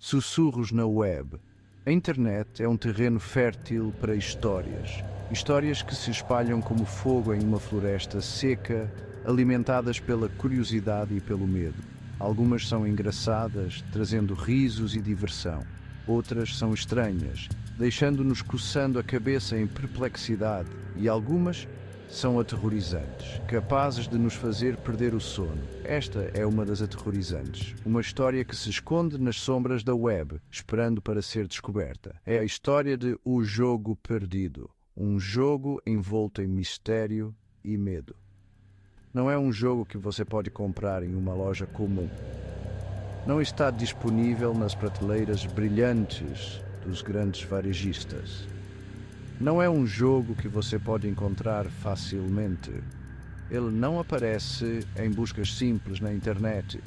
Sussurros na web. A internet é um terreno fértil para histórias. Histórias que se espalham como fogo em uma floresta seca, alimentadas pela curiosidade e pelo medo. Algumas são engraçadas, trazendo risos e diversão. Outras são estranhas, deixando-nos coçando a cabeça em perplexidade. E algumas são aterrorizantes, capazes de nos fazer perder o sono. Esta é uma das aterrorizantes. Uma história que se esconde nas sombras da web, esperando para ser descoberta. É a história de O Jogo Perdido. Um jogo envolto em mistério e medo. Não é um jogo que você pode comprar em uma loja comum. Não está disponível nas prateleiras brilhantes dos grandes varejistas. Não é um jogo que você pode encontrar facilmente. Ele não aparece em buscas simples na internet.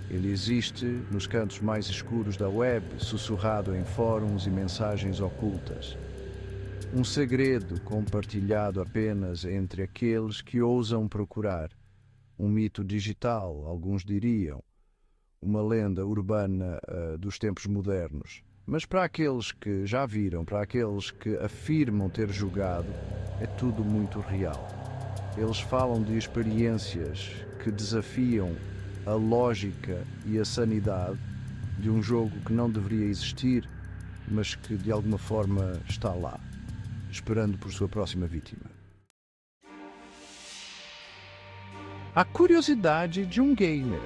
Ele existe nos cantos mais escuros da web, sussurrado em fóruns e mensagens ocultas. Um segredo compartilhado apenas entre aqueles que ousam procurar. Um mito digital, alguns diriam. Uma lenda urbana dos tempos modernos. Mas para aqueles que já viram, para aqueles que afirmam ter jogado, é tudo muito real. Eles falam de experiências que desafiam a lógica e a sanidade de um jogo que não deveria existir, mas que de alguma forma está lá, esperando por sua próxima vítima. A curiosidade de um gamer.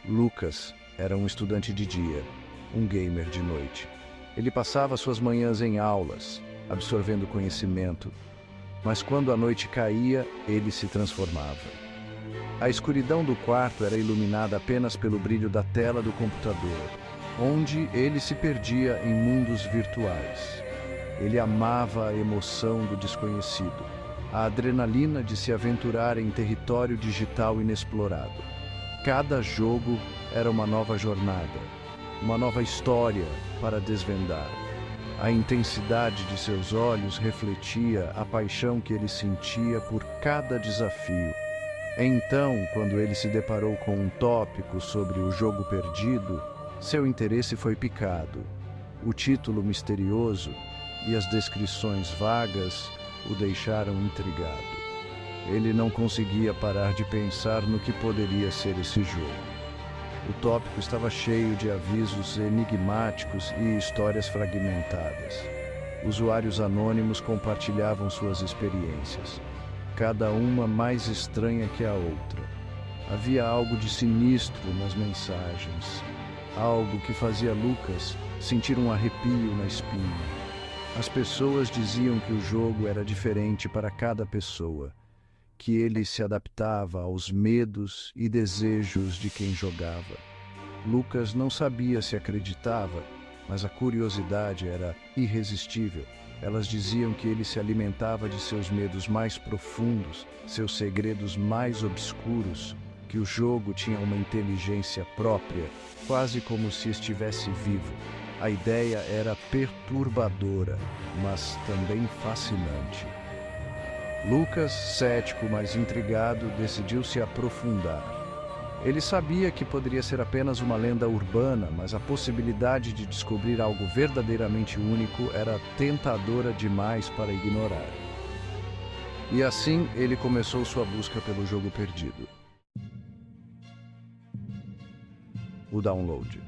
Lucas era um estudante de dia, um gamer de noite. Ele passava suas manhãs em aulas, absorvendo conhecimento, mas quando a noite caía, ele se transformava. A escuridão do quarto era iluminada apenas pelo brilho da tela do computador, onde ele se perdia em mundos virtuais. Ele amava a emoção do desconhecido, a adrenalina de se aventurar em território digital inexplorado. Cada jogo era uma nova jornada, uma nova história para desvendar. A intensidade de seus olhos refletia a paixão que ele sentia por cada desafio. Então, quando ele se deparou com um tópico sobre o jogo perdido, seu interesse foi picado. O título misterioso e as descrições vagas o deixaram intrigado. Ele não conseguia parar de pensar no que poderia ser esse jogo. O tópico estava cheio de avisos enigmáticos e histórias fragmentadas. Usuários anônimos compartilhavam suas experiências, cada uma mais estranha que a outra. Havia algo de sinistro nas mensagens, algo que fazia Lucas sentir um arrepio na espinha. As pessoas diziam que o jogo era diferente para cada pessoa, que ele se adaptava aos medos e desejos de quem jogava. Lucas não sabia se acreditava, mas a curiosidade era irresistível. Elas diziam que ele se alimentava de seus medos mais profundos, seus segredos mais obscuros, que o jogo tinha uma inteligência própria, quase como se estivesse vivo. A ideia era perturbadora, mas também fascinante. Lucas, cético, mas intrigado, decidiu se aprofundar. Ele sabia que poderia ser apenas uma lenda urbana, mas a possibilidade de descobrir algo verdadeiramente único era tentadora demais para ignorar. E assim ele começou sua busca pelo jogo perdido. O download.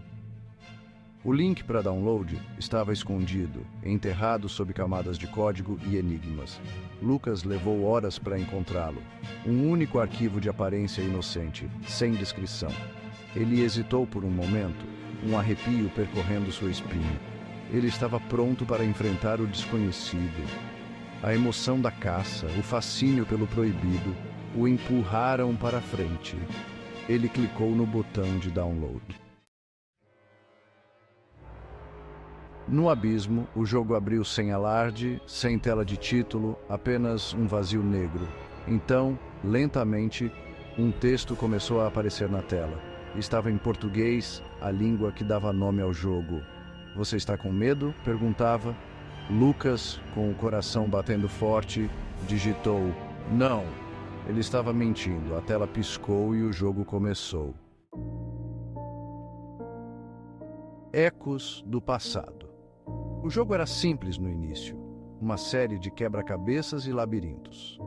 O link para download estava escondido, enterrado sob camadas de código e enigmas. Lucas levou horas para encontrá-lo. Um único arquivo de aparência inocente, sem descrição. Ele hesitou por um momento, um arrepio percorrendo sua espinha. Ele estava pronto para enfrentar o desconhecido. A emoção da caça, o fascínio pelo proibido, o empurraram para frente. Ele clicou no botão de download. No abismo, o jogo abriu sem alarde, sem tela de título, apenas um vazio negro. Então, lentamente, um texto começou a aparecer na tela. Estava em português, a língua que dava nome ao jogo. "Você está com medo?" perguntava. Lucas, com o coração batendo forte, digitou "Não". Ele estava mentindo. A tela piscou e o jogo começou. Ecos do passado. O jogo era simples no início, uma série de quebra-cabeças e labirintos.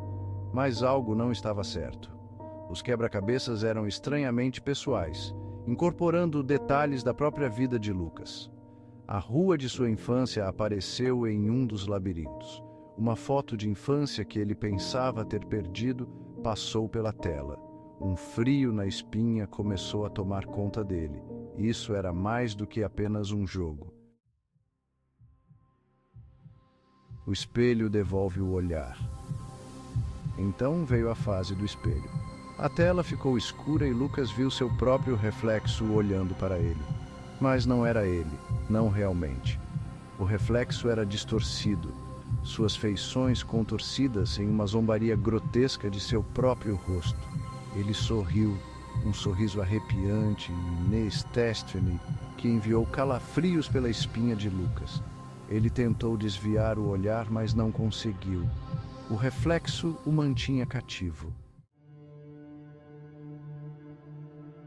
Mas algo não estava certo. Os quebra-cabeças eram estranhamente pessoais, incorporando detalhes da própria vida de Lucas. A rua de sua infância apareceu em um dos labirintos. Uma foto de infância que ele pensava ter perdido passou pela tela. Um frio na espinha começou a tomar conta dele. Isso era mais do que apenas um jogo. O espelho devolve o olhar. Então veio a fase do espelho. A tela ficou escura e Lucas viu seu próprio reflexo olhando para ele. Mas não era ele, não realmente. O reflexo era distorcido, suas feições contorcidas em uma zombaria grotesca de seu próprio rosto. Ele sorriu, um sorriso arrepiante e neestéstene que enviou calafrios pela espinha de Lucas. Ele tentou desviar o olhar, mas não conseguiu. O reflexo o mantinha cativo.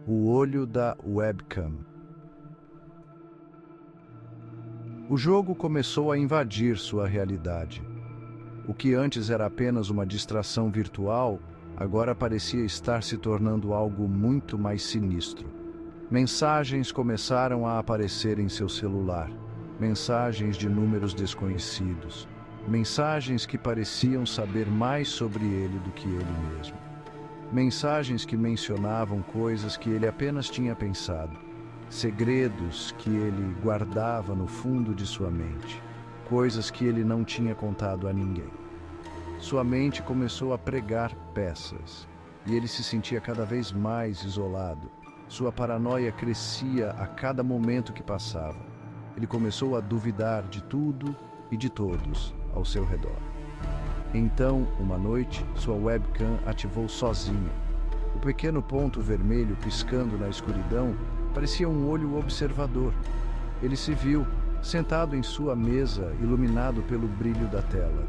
O olho da webcam. O jogo começou a invadir sua realidade. O que antes era apenas uma distração virtual, agora parecia estar se tornando algo muito mais sinistro. Mensagens começaram a aparecer em seu celular. Mensagens de números desconhecidos. Mensagens que pareciam saber mais sobre ele do que ele mesmo. Mensagens que mencionavam coisas que ele apenas tinha pensado. Segredos que ele guardava no fundo de sua mente. Coisas que ele não tinha contado a ninguém. Sua mente começou a pregar peças. E ele se sentia cada vez mais isolado. Sua paranoia crescia a cada momento que passava. Ele começou a duvidar de tudo e de todos ao seu redor. Então, uma noite, sua webcam ativou sozinha. O pequeno ponto vermelho piscando na escuridão parecia um olho observador. Ele se viu, sentado em sua mesa, iluminado pelo brilho da tela.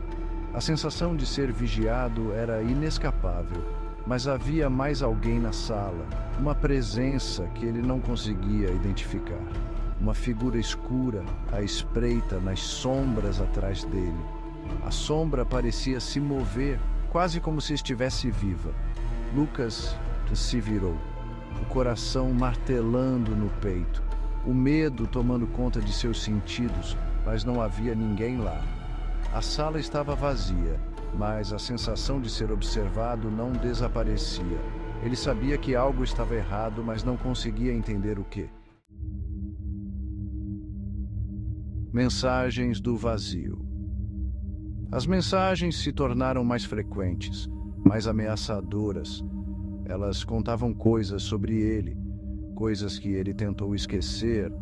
A sensação de ser vigiado era inescapável, mas havia mais alguém na sala, uma presença que ele não conseguia identificar. Uma figura escura à espreita nas sombras atrás dele. A sombra parecia se mover, quase como se estivesse viva. Lucas se virou, o coração martelando no peito, o medo tomando conta de seus sentidos, mas não havia ninguém lá. A sala estava vazia, mas a sensação de ser observado não desaparecia. Ele sabia que algo estava errado, mas não conseguia entender o quê. Mensagens do vazio. As mensagens se tornaram mais frequentes, mais ameaçadoras. Elas contavam coisas sobre ele, coisas que ele tentou esquecer,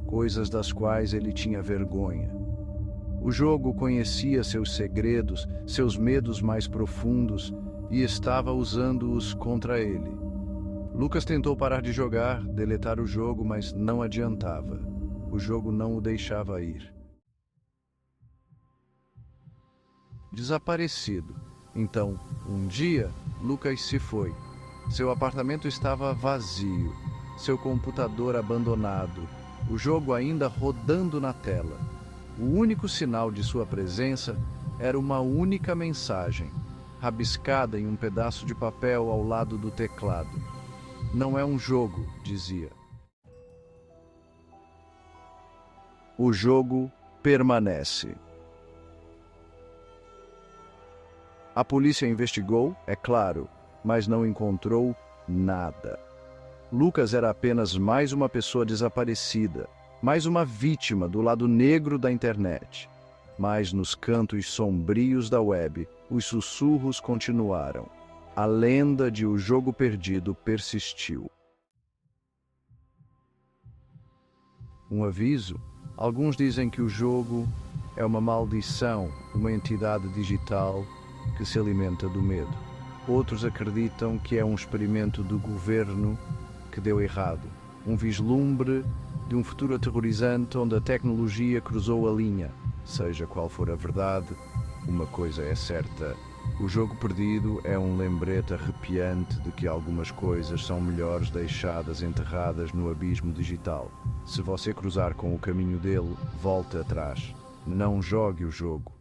coisas das quais ele tinha vergonha. O jogo conhecia seus segredos, seus medos mais profundos e estava usando-os contra ele. Lucas tentou parar de jogar, deletar o jogo, mas não adiantava. O jogo não o deixava ir. Desaparecido. Então, um dia, Lucas se foi. Seu apartamento estava vazio, seu computador abandonado, o jogo ainda rodando na tela. O único sinal de sua presença era uma única mensagem, rabiscada em um pedaço de papel ao lado do teclado. Não é um jogo, dizia. O jogo permanece. A polícia investigou, é claro, mas não encontrou nada. Lucas era apenas mais uma pessoa desaparecida, mais uma vítima do lado negro da internet. Mas nos cantos sombrios da web, os sussurros continuaram. A lenda de o jogo perdido persistiu. Um aviso? Alguns dizem que o jogo é uma maldição, uma entidade digital que se alimenta do medo. Outros acreditam que é um experimento do governo que deu errado, um vislumbre de um futuro aterrorizante onde a tecnologia cruzou a linha. Seja qual for a verdade, uma coisa é certa, O jogo perdido é um lembrete arrepiante de que algumas coisas são melhores deixadas enterradas no abismo digital. Se você cruzar com o caminho dele, volte atrás. Não jogue o jogo.